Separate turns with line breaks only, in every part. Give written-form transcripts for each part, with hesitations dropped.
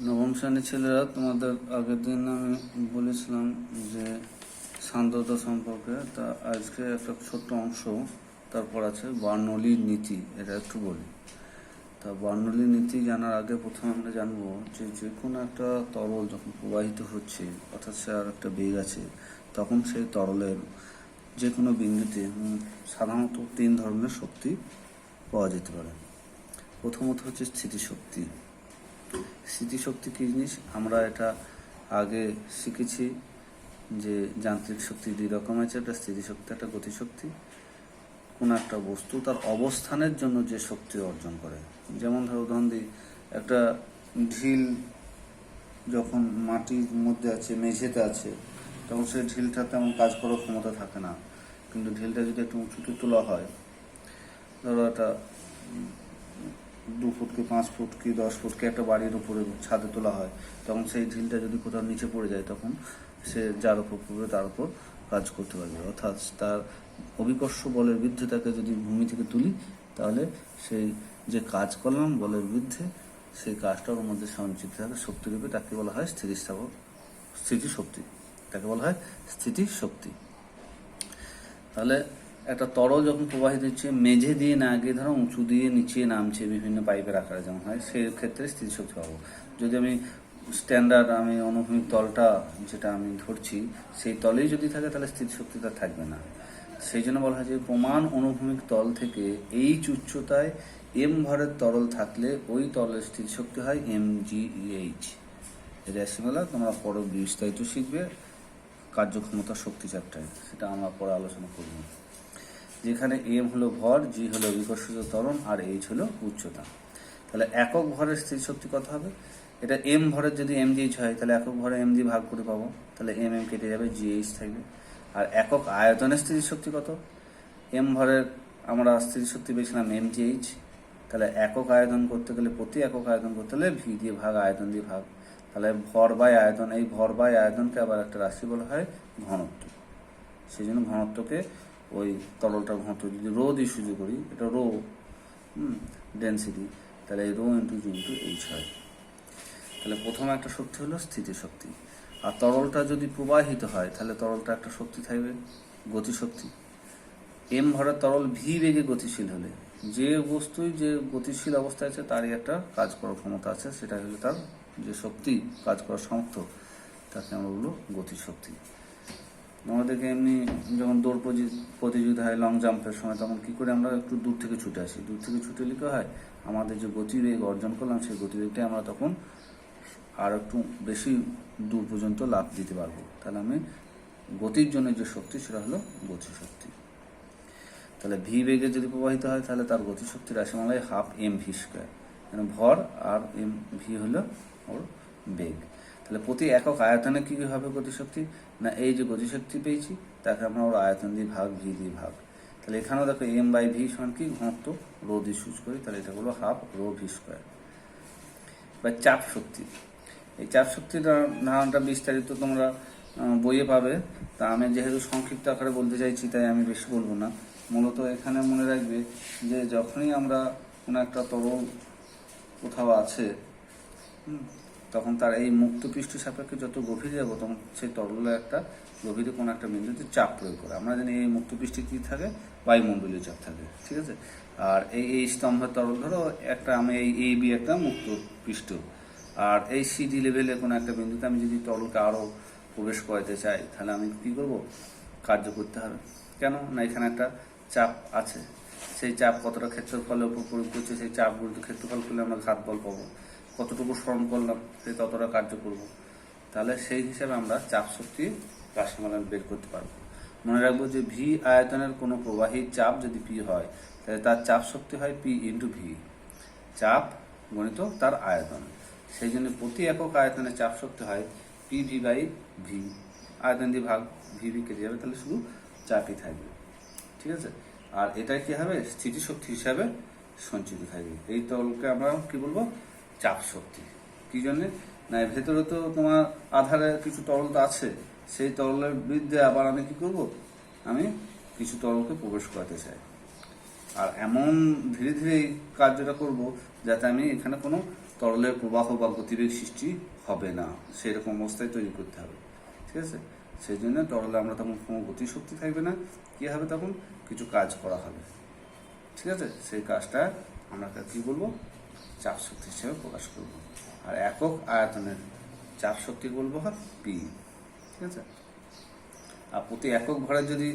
নবম শ্রেণীর ছেলেরা, তোমাদের আগের দিন আমি বলেছিলাম যে সান্দ্রতা সম্পর্কে। তা আজকে একটা ছোট্ট অংশ তারপর আছে বার্নৌলির নীতি, এটা একটু বলি। তা বার্নৌলির নীতি জানার আগে প্রথমে আমরা জানবো যে যে কোনো একটা তরল যখন প্রবাহিত হচ্ছে, অর্থাৎ সে আর একটা বেগ আছে, তখন সেই তরলের যে কোনো বিন্দুতে সাধারণত 3 ধরনের শক্তি পাওয়া যেতে পারে। প্রথমত হচ্ছে স্থিতিশক্তি। স্মৃতিশক্তি কী জিনিস আমরা এটা আগে শিখেছি যে যান্ত্রিক শক্তি 2 রকম আছে, একটা স্থিতিশক্তি, একটা গতিশক্তি। কোনো একটা বস্তু তার অবস্থানের জন্য যে শক্তি অর্জন করে, যেমন ধরো উদাহরণ দিই, একটা ঢিল যখন মাটির মধ্যে আছে, মেঝেতে আছে, তখন সেই ঢিলটা তেমন কাজ করার ক্ষমতা থাকে না। কিন্তু ঢিলটা যদি একটু উঁচুতে তোলা হয়, ধরো একটা 2 ফুট কি 5 ফুট কি 10 ফুট কি একটা বাড়ির উপরে ছাদে তোলা হয়, তখন সেই ঢিলটা যদি কোথাও নিচে পড়ে যায়, তখন সে যার উপর পড়বে তার উপর কাজ করতে পারবে। অর্থাৎ তার অভিকর্ষ বলের বিরুদ্ধে তাকে যদি ভূমি থেকে তুলি, তাহলে সেই যে কাজ করলাম বলের বিরুদ্ধে, সেই কাজটার মধ্যে সঞ্চিত থাকে শক্তিরূপে, তাকে বলা হয় স্থিতিশক্তি। তাকে বলা হয় স্থিতিশক্তি। তাহলে একটা তরল যখন প্রবাহিত হচ্ছে, মেঝে দিয়ে না গিয়ে ধরো উঁচু দিয়ে নিচে নামছে বিভিন্ন পাইপের আকারে যেমন হয়, সেই ক্ষেত্রে স্থিতিশক্তি পাবো। যদি আমি স্ট্যান্ডার্ড অনুভূমিক তলটা যেটা আমি ধরছি, সেই তলেই যদি থাকে, তাহলে স্থিতিশক্তিটা থাকবে না। সেই জন্য বলা হয় যে প্রমাণ অনুভূমিক তল থেকে এইচ উচ্চতায় এম ভরের তরল থাকলে ওই তলের স্থিতিশক্তি হয় mgh। এর রাশিমালা তোমরা পরে বিস্তারিত শিখবে কার্যক্ষমতা শক্তি চ্যাপ্টারে, সেটা আমরা পরে আলোচনা করব। যেখানে এম হলো ভর, জি হলো বিকর্ষিত ত্বরণ, আর এইচ হলো উচ্চতা। তাহলে একক ভরের স্থিতিশক্তি কত হবে? এটা এম ভরের যদি mgh হয়, তাহলে একক ভরে m দিয়ে ভাগ করে পাবো, তাহলে এম কেটে যাবে, gh থাকবে। আর একক আয়তনের স্থিতিশক্তি কত? এম ভরের আমরা স্থিতিশক্তি পেয়েছিলাম mgh, তাহলে একক আয়তন করতে গেলে, প্রতি একক আয়তন করতে হলে ভি দিয়ে ভাগ, আয়তন দিয়ে ভাগ, তাহলে ভর বাই আয়তন। এই ভর বাই আয়তনকে আবার একটা রাশি বলা হয় ঘনত্ব। সেই জন্য ঘনত্বকে, ওই তরলটার ঘনত্ব যদি রো দিয়ে সূচি করি, এটা রো ডেন্সিটি, তাহলে এই রো ইন্টু জি ইন্টু এইচ হয়। তাহলে প্রথম একটা শক্তি হলো স্থিতিশক্তি। আর তরলটা যদি প্রবাহিত হয়, তাহলে তরলটা একটা শক্তি থাকবে গতিশক্তি। এম ভরের তরল ভি বেগে গতিশীল হলে, যে বস্তুই যে গতিশীল অবস্থায় আছে তারই একটা কাজ করার ক্ষমতা আছে, সেটা হলো তার যে শক্তি, কাজ করার সামর্থ্য, তাকে আমরা বলবো গতিশক্তি। আমাদেরকে এমনি যখন দৌড় প্রতিযোগিতা হয়, লং জাম্পের সময়, তখন কী করে আমরা একটু দূর থেকে ছুটে আসি। দূর থেকে ছুটে লিখে হয়, আমাদের যে গতিবেগ অর্জন করলাম, সেই গতিবেগটাই আমরা তখন আর একটু বেশি দূর পর্যন্ত লাফ দিতে পারবো। তাহলে আমি গতির জন্য যে শক্তি, সেটা হলো গতিশক্তি। তাহলে ভি বেগে যদি প্রবাহিত হয়, তাহলে তার গতিশক্তির রাশিমালায় হাফ এম ভি স্কোয়ার, মানে ভর আর এম ভি হলো ওর বেগ। তাহলে প্রতি একক আয়তনে কী হবে গতিশক্তি না, এই যে গতিশক্তি পেয়েছি, তাকে আমরা ওর আয়তন দিয়ে ভাগ, ভি দিয়ে ভাগ। তাহলে এখানেও দেখো এম বাই ভি সমান কি ঘনত্ব, রো দিয়ে সূচ করি, তাহলে এটা হলো হাফ রো ভি স্কোয়ার। বা চাপ শক্তি, এই চাপ শক্তির ধারণাটা বিস্তারিত তোমরা বইয়ে পাবে। তা আমি যেহেতু সংক্ষিপ্ত আকারে বলতে চাইছি, তাই আমি বেশি বলবো না। মূলত এখানে মনে রাখবে যে যখনই আমরা কোনো একটা তরল কোথাও আছে, তখন তার এই মুক্ত পৃষ্ঠ সাপেক্ষে যত গভীরে যাবো, তখন সেই তরলের একটা গভীরে কোনো একটা বিন্দুতে চাপ প্রয়োগ করে। আমরা জানি এই মুক্ত পৃষ্ঠে কী থাকে, বায়ুমণ্ডলীয় চাপ থাকে, ঠিক আছে। আর এই স্তম্ভের তরল ধরো একটা, আমি এই বি একটা মুক্ত পৃষ্ঠ, আর এই সিডি লেভেলে কোনো একটা বিন্দুতে আমি যদি তরলকে আরও প্রবেশ করাতে চাই, তাহলে আমি কী করবো, কার্য করতে হবে। কেন না, এখানে একটা চাপ আছে, সেই চাপ কতটা ক্ষেত্রফলের উপর প্রয়োগ করছে, সেই চাপগুলো ক্ষেত্রফল করলে আমরা ঘাত বল পাবো, কতটুকু শ্রম করলাম সে ততটা কার্য করব। তাহলে সেই হিসাবে আমরা চাপ শক্তি রাশিমালা বের করতে পারবো। মনে রাখবো যে ভি আয়তনের কোনো প্রবাহীর চাপ যদি পি হয়, তাহলে তার চাপ শক্তি হয় পি ইন্টু ভি, চাপ গণিত তার আয়তন। সেই জন্য প্রতি একক আয়তনে চাপ শক্তি হয় পি ভি বাই ভি, আয়তন দিয়ে ভাগ, ভি ভি কেটে যাবে, তাহলে শুধু চাপই থাকবে, ঠিক আছে। আর এটা কি হবে, স্থিতিশক্তি হিসাবে সঞ্চিত থাকবে। এই তলকে আমরা কি বলবো, চাপ শক্তি। কি জন্যে না, ভেতরে তো তোমার আধারে কিছু তরলতা আছে, সেই তরলের বিরুদ্ধে আবার আমি কি করব, আমি কিছু তরলকে প্রবেশ করাতে চাই। আর এমন ধীরে ধীরে এই কার্যটা করব যাতে আমি এখানে কোনো তরলের প্রবাহ বা গতিবেগ সৃষ্টি হবে না, সেরকম অবস্থায় তৈরি করতে হবে। ঠিক আছে, সেই জন্য তরলে আমরা তখন কোনো গতিশক্তি থাকবে না, কী হবে তখন কিছু কাজ করা হবে। ঠিক আছে, সেই কাজটা আমরা কী বলবো, চাপ শক্তি হিসেবে প্রকাশ করব। আর একক আয়তনের চাপ শক্তি বলবো হয় পি। ঠিক আছে, আর প্রতি একক ভরের যদি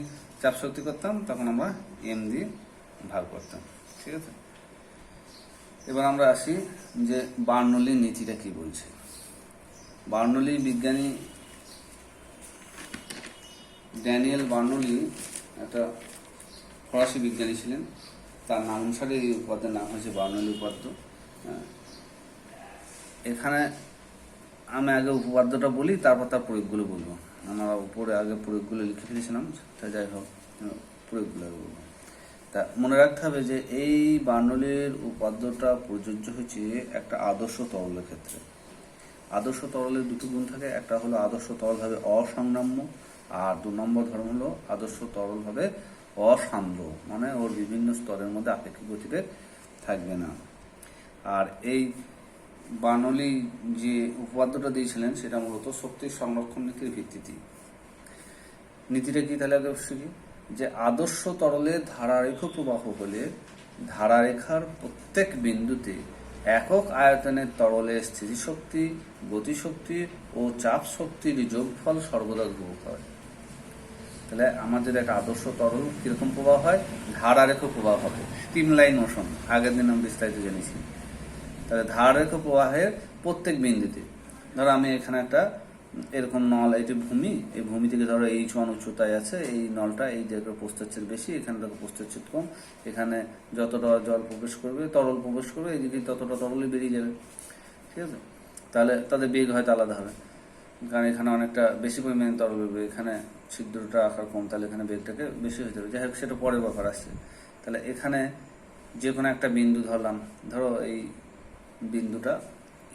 চাপ শক্তি করতাম তখন আমরা এম দিয়ে ভাগ করতাম। ঠিক আছে, এবার আমরা আসি যে বার্নৌলির নীতিটা কি বলছে। বার্নৌলি বিজ্ঞানী ড্যানিয়েল বার্নৌলি একটা ফরাসি বিজ্ঞানী ছিলেন, তার নাম অনুসারে এই উপাদ্যের নাম হয়েছে বার্নৌলি উপাদ্য। এখানে আমি আগে উপপাদ্যটা বলি, তারপর তার প্রয়োগগুলো বলবো। আমরা উপরে আগে প্রয়োগগুলো লিখে ফেলেছিলাম, তা যাই হোক প্রয়োগগুলো বলবো। তা মনে রাখতে হবে যে এই বার্নৌলির উপাদ্যটা প্রযোজ্য হচ্ছে একটা আদর্শ তরলের ক্ষেত্রে। আদর্শ তরলের দুটো গুণ থাকে, একটা হলো আদর্শ তরল হবে অসংরাম্য, আর 2 নম্বর ধর্ম হলো আদর্শ তরল হবে অসান্দ্র, মানে ওর বিভিন্ন স্তরের মধ্যে আপেক্ষিক গতিবেগ থাকবে না। আর এই বার্নৌলি যে উপপাদ্যটা দিয়েছিলেন সেটা মূলত শক্তির সংরক্ষণ নীতির ভিত্তিতে। নীতিটা কি তাহলে আগে শিখি, যে আদর্শ তরলে ধারারেখ প্রবাহ হলে ধারারেখার প্রত্যেক বিন্দুতে একক আয়তনের তরলের স্থিতিশক্তি, গতিশক্তি ও চাপ শক্তির যোগফল সর্বদা ধ্রুবক হয়। তাহলে আমাদের একটা আদর্শ তরল কিরকম প্রবাহ হয়, ধারারেখ প্রবাহ হবে, স্ট্রিমলাইন মোশন, আগের দিন আমি বিস্তারিত জেনেছি। তাহলে ধারারেখ প্রবাহের প্রত্যেক বিন্দুতে, ধরো আমি এখানে একটা এরকম নল, এটি ভূমি, এই ভূমি থেকে ধরো H1 উচ্চতায় আছে, এই নলটা এই জায়গায় প্রস্থচ্ছেদ বেশি, এখানে দেখো প্রস্থচ্ছেদ কম, এখানে যতটা জল প্রবেশ করবে, তরল প্রবেশ করবে, এইদিকে ততটা তরলই বেরিয়ে যাবে। ঠিক আছে, তাহলে তাদের বেগ হয়তো আলাদা হবে, কারণ এখানে অনেকটা বেশি পরিমাণে তরল বেরোবে, এখানে ছিদ্রটা আকার কম, তাহলে এখানে বেগটাকে বেশি হতে হবে। যাই হোক, সেটা পরের ব্যাপার আসছে। তাহলে এখানে যে কোনো একটা বিন্দু ধরলাম, ধরো এই বিন্দুটা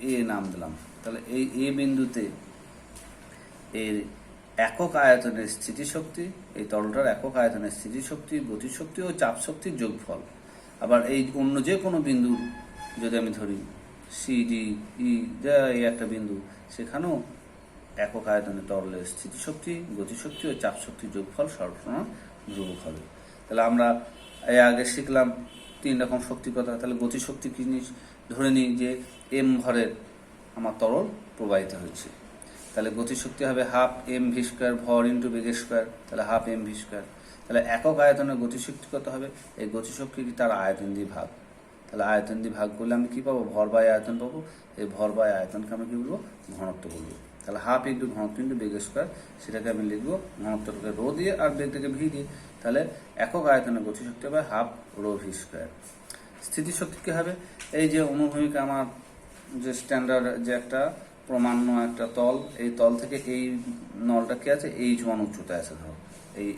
এ নাম দিলাম, তাহলে এই এ বিন্দুতে এর একক আয়তনের স্থিতিশক্তি, এই তরলটার একক আয়তনের স্থিতিশক্তি, গতিশক্তি ও চাপ শক্তির যোগফল। আবার এই অন্য যে কোনো বিন্দু যদি আমি ধরি সি ডি ই, এই একটা বিন্দু, সেখানেও একক আয়তনের তরলের স্থিতিশক্তি, গতিশক্তি ও চাপ শক্তির যোগফল সর্বসময় ধ্রুবক হবে। তাহলে আমরা আগে শিখলাম 3 রকম শক্তির কথা। তাহলে গতিশক্তি কি জিনিস, ধরে নিই যে এম ভরের আমার তরল প্রবাহিত হচ্ছে, তাহলে গতিশক্তি হবে হাফ এম ভি স্কোয়ার, ভর ইন্টু বেগের স্কোয়ার, তাহলে হাফ এম ভি স্কোয়ার। তাহলে একক আয়তনের গতিশক্তি কত হবে, এই গতিশক্তি তার আয়তন দিয়ে ভাগ, তাহলে আয়তন দিয়ে ভাগ করলে আমি কী পাবো, ভর বাই আয়তন পাবো। এই ভর বাই আয়তনকে আমি কী বলবো, ঘনত্ব বলবো। তাহলে হাফ ইন্টু ঘনত্ব ইন্টু বেগের স্কোয়ার, সেটাকে আমি লিখবো ঘনত্বটাকে রো দিয়ে আর বেগটাকে ভি দিয়ে। তাহলে একক আয়তনের গতিশক্তি হবে হাফ রো ভি স্কোয়ার। স্থিতিশক্তি কী হবে, এই যে অনুভূমিকা আমার যে স্ট্যান্ডার্ড যে একটা প্রমাণ্য একটা তল, এই তল থেকে এই নলটা কি আছে, H1 উচ্চতায় আছে, ধরো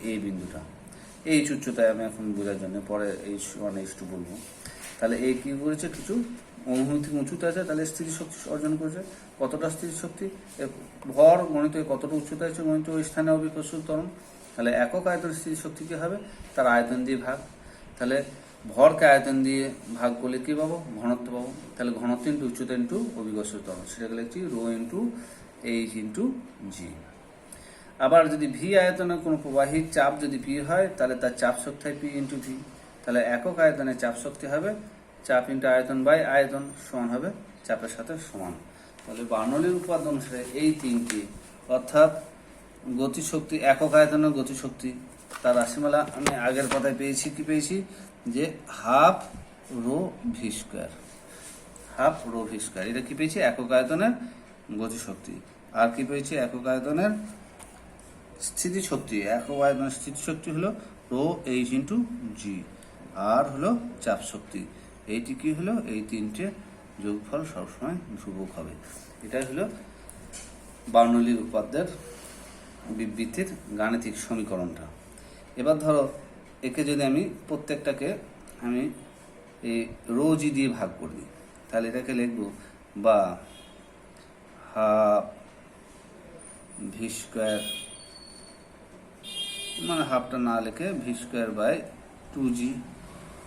এই বিন্দুটা H উচ্চতায়, আমি এখন বোঝার জন্য পরে H1 H2 বলবো। তাহলে এই কি করেছে, কিছু অনুভূমি থেকে উঁচুতে আছে, তাহলে স্থিতিশক্তি অর্জন করেছে। কতটা স্থিতিশক্তি, ভর গণিত কতটা উচ্চতা আছে গণিত ওই স্থানে অবিকর্ষণ ত্বরণ। তাহলে একক আয়তন স্থিতিশক্তি কী হবে, তার আয়তন দিয়ে ভাগ। তাহলে ভরকে আয়তন দিয়ে ভাগ করলে কী পাবো, ঘনত্ব পাবো। তাহলে ঘনত্ব ইন্টু উচ্চতা ইন্টু অবিকর্ষণ ত্বরণ, সেটাকে লিখছি রো ইন্টু এইচ ইন্টু জি। আবার যদি ভি আয়তনের কোনো প্রবাহীর চাপ যদি পি হয়, তাহলে তার চাপ শক্তি হয় পি ইন্টু ভি। তাহলে একক আয়তনের চাপ শক্তি হবে চাপ ইন্টু আয়তন বাই আয়তন, সমান হবে চাপের সাথে সমান। তাহলে বার্নৌলির উপাদ্য অনুসারে এই 3টি, অর্থাৎ গতিশক্তি, একক আয়তনের গতিশক্তি, তার রাশিমালা আমি আগের কথায় পেয়েছি, কি পেয়েছি, যে half rho v square, half rho v square, এটা কি পেয়েছি, একক আয়তনের গতিশক্তি। আর কি পেয়েছি, একক আয়তনের স্থিতিশক্তি, একক আয়তনের স্থিতিশক্তি হলো রো এইচ ইন্টু জি, আর হলো চাপ শক্তি। এইটি কি হলো, এই 3টে যোগফল সবসময় ধ্রুবক হবে। এটাই হলো বার্নৌলির উপাদ্যের বিবৃতির গাণিতিক সমীকরণটা। এবার ধরো একে যদি আমি প্রত্যেকটাকে আমি এই রো জি দিয়ে ভাগ করি, তাহলে এটাকে লিখব বা হাফ ভি স্কোয়ার, মানে হাফটা না লিখে ভি স্কোয়ার বাই 2g।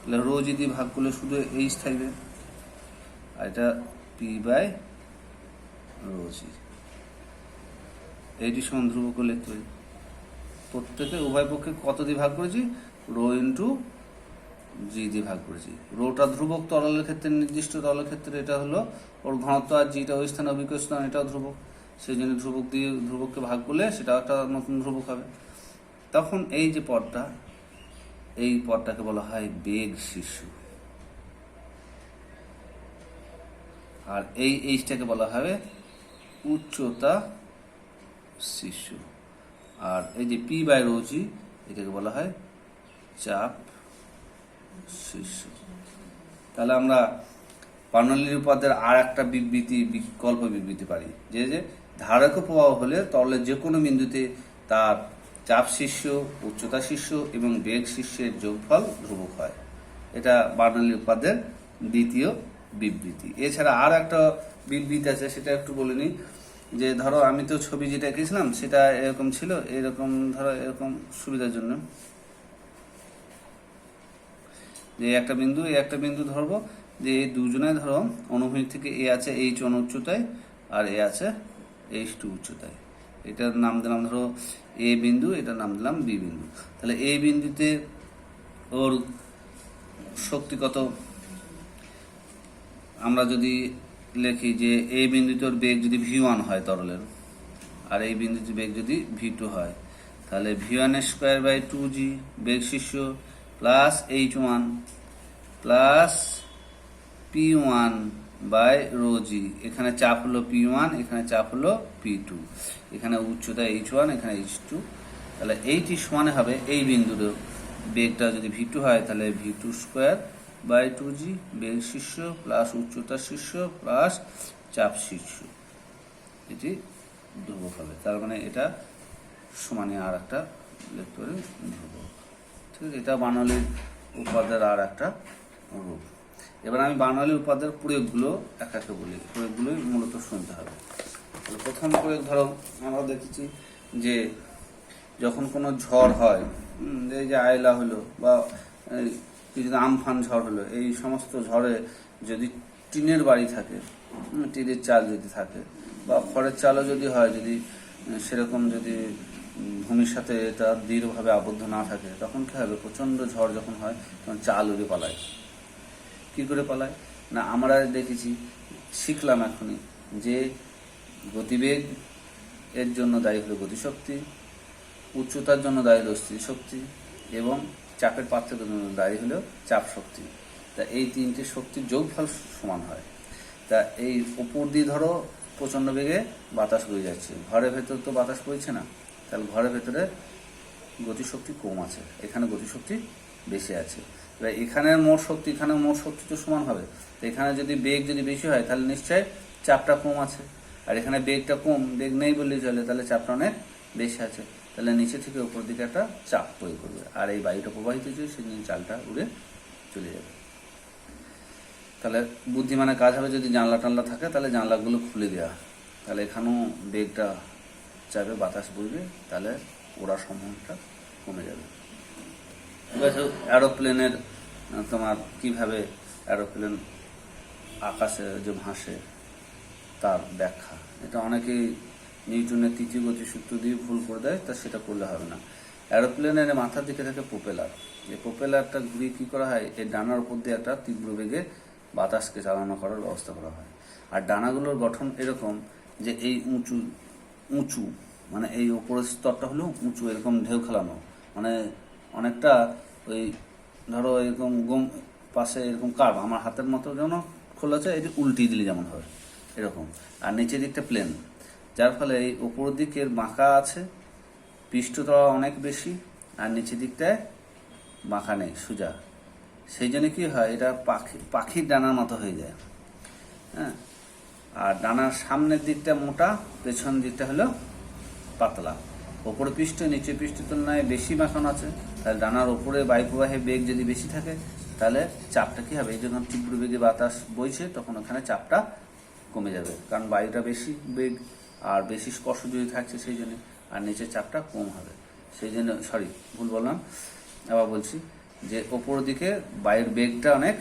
তাহলে রো জি দিয়ে ভাগ করলে শুধু এইচ থাকবে, আর এটা p/ρg। এইটি সমান ধ্রুবক লিখতে পারি, প্রত্যেকে উভয় পক্ষে কত দিয়ে ভাগ করেছি, রো ইন্টু জি দিয়ে ভাগ করেছি। রোটা ধ্রুবক তরলের ক্ষেত্রে, নির্দিষ্ট তরলের ক্ষেত্রে এটা হলো ওর ঘনত্ব, আর জিটা ওই স্থানে অভিজ্ঞ স্থান, এটাও ধ্রুবক। সেই জন্য ধ্রুবক দিয়ে ধ্রুবককে ভাগ করলে সেটা একটা নতুন ধ্রুবক হবে। তখন এই যে পদটা, এই পদটাকে বলা হয় বেগ শিশু, আর এই এইচটাকে বলা হবে উচ্চতা শিশু, আর এই যে p/ρg এটাকে বলা হয় চাপ শিশু। তাহলে আমরা বার্নৌলির উপপাদ্যের আর একটা বিকল্প বিবৃতি পারি, যে ধারক প্রবাহ হলে তরলের যে কোনো বিন্দুতে তার চাপ শীর্ষ, উচ্চতা শীর্ষ এবং বেগ শীর্ষের যোগফল ধ্রুবক হয়। এটা বার্নৌলির উপপাদ্যের দ্বিতীয় বিবৃতি। এছাড়া আর একটা বিবৃতি আছে, সেটা একটু বলে নিই। যে ধরো আমি তো ছবি যেটা এঁকেছিলাম সেটা এরকম ছিল, এরকম ধরো এরকম সুবিধার জন্য, যে একটা বিন্দু, এই একটা বিন্দু ধরবো, যে এই দুজনে ধরো অনুভূমিক থেকে এ আছে h1 উচ্চতায় আর এ আছে h2 উচ্চতায়। এটার নাম দিলাম ধরো এ বিন্দু, এটার নাম দিলাম বি বিন্দু। তাহলে এই বিন্দুতে ওর শক্তি কত, আমরা যদি লিখি যে এই বিন্দুতে ওর বেগ যদি v1 হয় তরলের, আর এই বিন্দুতে বেগ যদি v2 হয়, তাহলে v1² / 2g বেগ শীর্ষ প্লাস h1 প্লাস p1/ρg। এখানে চাপ হলো p1, এখানে চাপ হলো p2, এখানে উচ্চতা h1, এখানে h2। তাহলে এইটি সমান হবে এই বিন্দুর বেগটা যদি v2 হয় তাহলে v2² / 2g বেগ শীর্ষ প্লাস উচ্চতা শীর্ষ প্লাস চাপ শীর্ষ, এটি ধ্রুবক হবে। তার মানে এটা সমানে আর একটা লিখতে পারি ধ্রুবক। ঠিক আছে, এটা বার্নৌলির উপপাদ্যের আর একটা রূপ। এবার আমি বার্নৌলির উপপাদ্যের প্রয়োগগুলো এক একে বলি, প্রয়োগগুলোই মূলত শুনতে হবে। প্রথম প্রয়োগ ধরো আমরা দেখেছি যে যখন কোনো ঝড় হয়, এই যে আয়লা হলো বা যদি আমফান ঝড় হলো, এই সমস্ত ঝড়ে যদি টিনের বাড়ি থাকে, টিনের চাল যদি থাকে বা খড়ের চালও যদি হয়, যদি সেরকম যদি ভূমির সাথে এটা দৃঢ়ভাবে আবদ্ধ না থাকে, তখন কী হবে, প্রচণ্ড ঝড় যখন হয় তখন চাল উড়ে পালায়। কী করে পালায় না, আমরা দেখেছি, শিখলাম এখনই, যে গতিবেগ এর জন্য দায়ী হলো গতিশক্তি, উচ্চতার জন্য দায়ী হলো স্থিতিশক্তি এবং চাপের পার্থক্যের জন্য দায়ী হলো চাপ শক্তি। তা এই তিনটে শক্তির যোগফল সমান হয়। তা এই উপর দিয়ে ধরো প্রচণ্ড বেগে বাতাস বয়ে যাচ্ছে, ঘরের ভেতর তো বাতাস বইছে না, তাহলে ঘরের ভেতরে গতিশক্তি কম আছে, এখানে গতিশক্তি বেশি আছে। এবার এখানের মোট শক্তি, এখানে মোট শক্তি তো সমান হবে। তো এখানে যদি বেগ যদি বেশি হয় তাহলে নিশ্চয়ই চাপটা কম আছে, আর এখানে বেগটা কম, বেগ নেই বললেই চলে, তাহলে চাপটা অনেক বেশি আছে। তাহলে নিচে থেকে উপর দিকে একটা চাপ প্রয়োগ করবে, আর এই বায়ুটা প্রবাহিত হচ্ছে, সেদিন চালটা উড়ে চলে যাবে। তাহলে বুদ্ধিমানের কাজ হবে, যদি জানলা টানলা থাকে তাহলে জানলাগুলো খুলে দেওয়া, তাহলে এখানেও বেগটা চাপে বাতাস বইবে, তাহলে ওড়ার সম্ভাবনাটা কমে যাবে। অ্যারোপ্লেনের তোমার কিভাবে অ্যারোপ্লেন আকাশে যে ভাসে তার ব্যাখ্যা, এটা অনেকেই নিউটনের তৃতীয় গতি সূত্র দিয়ে ভুল করে দেয়, তা সেটা করলে হবে না। অ্যারোপ্লেনের মাথার দিকে থাকে প্রোপেলার, এই প্রোপেলারটা ঘুরিয়ে কী করা হয়, এই ডানার উপর দিয়ে একটা তীব্র বেগে বাতাসকে চালনা করার ব্যবস্থা করা হয়। আর ডানাগুলোর গঠন এরকম যে এই উঁচু উঁচু, মানে এই ওপরের স্তরটা হলো উঁচু, এরকম ঢেউ খেলানো, মানে অনেকটা ওই ধরো এরকম গম পাশে এরকম কার্ভ, আমার হাতের মতো যেমন খোলা আছে, এটি উল্টি দিলে যেমন হয় এরকম, আর নিচের দিকটা প্লেন, যার ফলে এই ওপরের দিকের বাঁকা আছে, পৃষ্ঠতলা অনেক বেশি, আর নিচের দিকটায় বাঁকা নেই, সোজা। সেই জন্য কী হয়, এটা পাখির ডানার মতো হয়ে যায়। হ্যাঁ, আর ডানার সামনের দিকটা মোটা, পেছন দিকটা হলো পাতলা। ওপরে পৃষ্ঠ নিচে পৃষ্ঠের তুলনায় বেশি বাঁকানো আছে, তাহলে ডানার ওপরে বায়ু প্রবাহে বেগ যদি বেশি থাকে তাহলে চাপটা কী হবে, এই যখন তীব্র বেগে বাতাস বইছে তখন ওখানে চাপটা কমে যাবে, কারণ বায়ুটা বেশি বেগ আর বেশি স্পর্শ যদি থাকছে সেই জন্য, আর নিচের চাপটা কম হবে সেই জন্য। ভুল বললাম, আবার বলছি যে ওপর দিকে বায়ুর বেগটা অনেক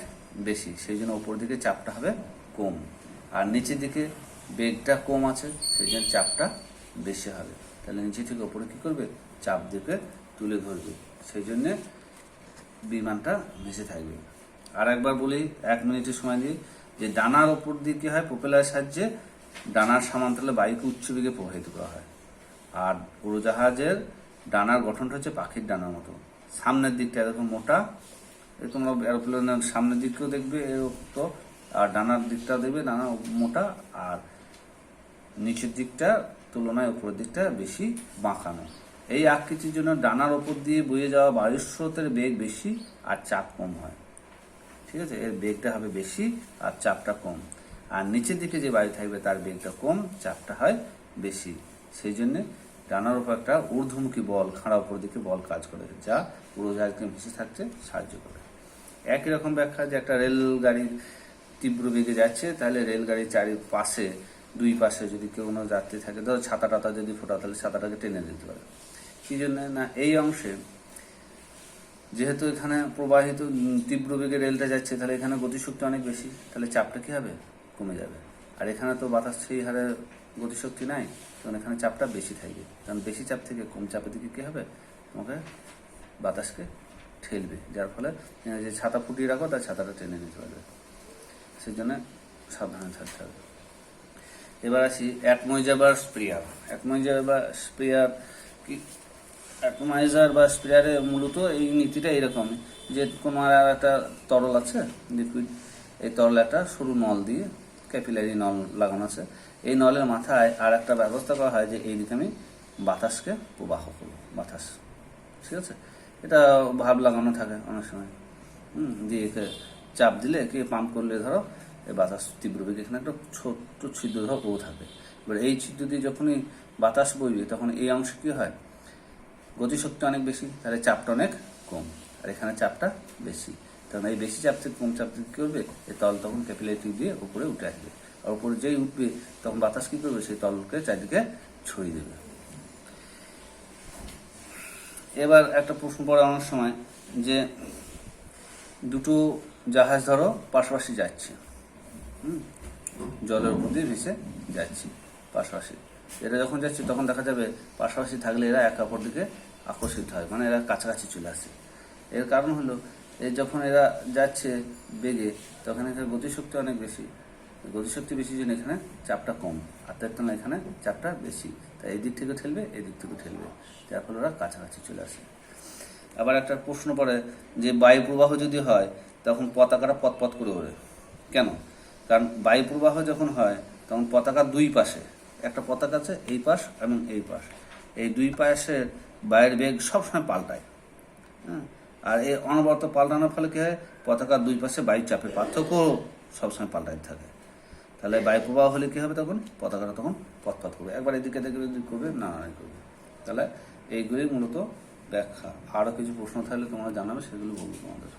বেশি, সেই জন্য ওপর দিকে চাপটা হবে কম, আর নিচের দিকে বেগটা কম আছে, সেই জন্য চাপটা বেশি হবে। তাহলে নিচে থেকে ওপরে কী করবে, চাপ দিকে তুলে ধরবে, সেই জন্যে বিমানটা ভেসে থাকবে। আর একবার বলি 1 মিনিটের সময় দিয়ে, যে ডানার ওপর দিয়ে কী হয়, প্রোপেলারের সাহায্যে ডানার সমান্তরালে বায়ুকে উচ্চ বেগে প্রবাহিত করা হয়। আর উড়োজাহাজের ডানার গঠনটা হচ্ছে পাখির ডানার মতো, সামনের দিকটা এরকম মোটা, তোমরা এরোপ্লেনের সামনের দিকেও দেখবে এরকম, আর ডানার দিকটা দেখবে ডানা মোটা, আর নিচের দিকটা তুলনায় উপরের দিকটা বেশি বাঁকানো। এই আকৃতির জন্য ডানার ওপর দিয়ে বয়ে যাওয়া বায়ুর স্রোতের বেগ বেশি আর চাপ কম হয়। ঠিক আছে, এর বেগটা হবে বেশি আর চাপটা কম। আর নিচের দিকে যে বায়ু থাকবে তার বেগটা কম, চাপটা হয় বেশি। সেই জন্যে ডানার উপর একটা ঊর্ধ্বমুখী বল, খাড়া উপর দিকে বল কাজ করে, যা উড়োজাহাজকে ভেসে থাকতে সাহায্য করে। একই রকম ব্যাখ্যা, যে একটা রেলগাড়ির তীব্র বেগে যাচ্ছে, তাহলে রেলগাড়ির চারিপাশে দুই পাশে যদি কোনো যাত্রী থাকে, ধরো ছাতা টাতা যদি ফোটা, তাহলে ছাতাটাকে টেনে দিতে পারে। কী জন্য না, এই অংশে যেহেতু এখানে প্রবাহিত তীব্র বেগে রেলটা যাচ্ছে, তাহলে এখানে গতিশক্তি অনেক বেশি, তাহলে চাপটা কী হবে, কমে যাবে। আর এখানে তো বাতাস সেই হারে গতিশক্তি নাই, তখন এখানে চাপটা বেশি থাকবে। কারণ বেশি চাপ থেকে কম চাপের দিকে কী হবে, তোমাকে বাতাসকে ঠেলবে, যার ফলে যে ছাতা ফুটিয়ে রাখো তার ছাতাটা টেনে নিতে পারবে। সেই জন্য সাবধানে থাকতে হবে। এবার আসি অ্যাটমোইজার বা স্প্রেয়ার। অ্যাটমোইজার বা স্প্রেয়ার কি, অ্যাটমাইজার বা স্প্রেয়ারে মূলত এই নীতিটা এরকমই, যে কোনো আর একটা তরল আছে লিকুইড, এই তরল একটা সরু নল দিয়ে, ক্যাপিলারি নল লাগানো আছে, এই নলের মাথায় আর একটা ব্যবস্থা করা হয় যে এই দিকে আমি বাতাসকে প্রবাহ করব, বাতাস। ঠিক আছে, এটা ভাব লাগানো থাকে অনেক সময়, দিয়ে চাপ দিলে কি পাম্প করলে ধরো এই বাতাস তীব্র বেগে, এখানে একটা ছোট্ট ছিদ্র ধরো ও থাকে। এবার এই ছিদ্র দিয়ে যখনই বাতাস বইবে তখন এই অংশে কী হয়, গতিশক্তি অনেক বেশি, তাহলে চাপটা অনেক কম, আর এখানে চাপটা বেশি। কারণ এই বেশি চাপ থেকে কম চাপ থেকে কী করবে, এই তল তখন ক্যাপিলারি টিউব দিয়ে উপরে উঠে আসবে, আর উপরে যেই উঠবে তখন বাতাস কী করবে, সেই তলকে চারিদিকে ছড়িয়ে দেবে। এবার একটা প্রশ্ন পড়ে অনেক সময়, যে দুটো জাহাজ ধরো পাশাপাশি যাচ্ছে, জলের উপর দিয়ে ভেসে যাচ্ছে পাশাপাশি, এটা যখন যাচ্ছে তখন দেখা যাবে পাশাপাশি থাকলে এরা একে অপর দিকে আকর্ষিত হয়, মানে এরা কাছাকাছি চলে আসে। এর কারণ হলো, এই যখন এরা যাচ্ছে বেগে, তখন এখানে গতিশক্তি অনেক বেশি, গতিশক্তি বেশি জন্য এখানে চাপটা কম, আর তার তুলনায় এখানে চাপটা বেশি, তাই এই দিক থেকে ঠেলবে, এই দিক থেকে ঠেলবে, যার ফলে ওরা কাছাকাছি চলে আসে। আবার একটা প্রশ্ন পড়ে যে বায়ু প্রবাহ যদি হয় তখন পতাকাটা পথ করে ওড়ে কেন? কারণ বায়ু প্রবাহ যখন হয় তখন পতাকার দুই পাশে, একটা পতাকা আছে এই পাশ এবং এই পাশ, এই দুই পাশের বায়ুর বেগ সবসময় পাল্টায়। হ্যাঁ, আর এই অনবরত পাল্টানোর ফলে কী হয়, পতাকার দুই পাশে বায়ু চাপের পার্থক্য সবসময় পাল্টাতে থাকে। তাহলে বায়ু প্রবাহ হলে কী হবে, তখন পতাকাটা তখন পথ করবে, একবার এদিকে দেখবে, এদিক করবে, না করবে। তাহলে এইগুলি মূলত ব্যাখ্যা। আরও কিছু প্রশ্ন থাকলে তোমরা জানাবে, সেগুলো বলবো তোমাদের।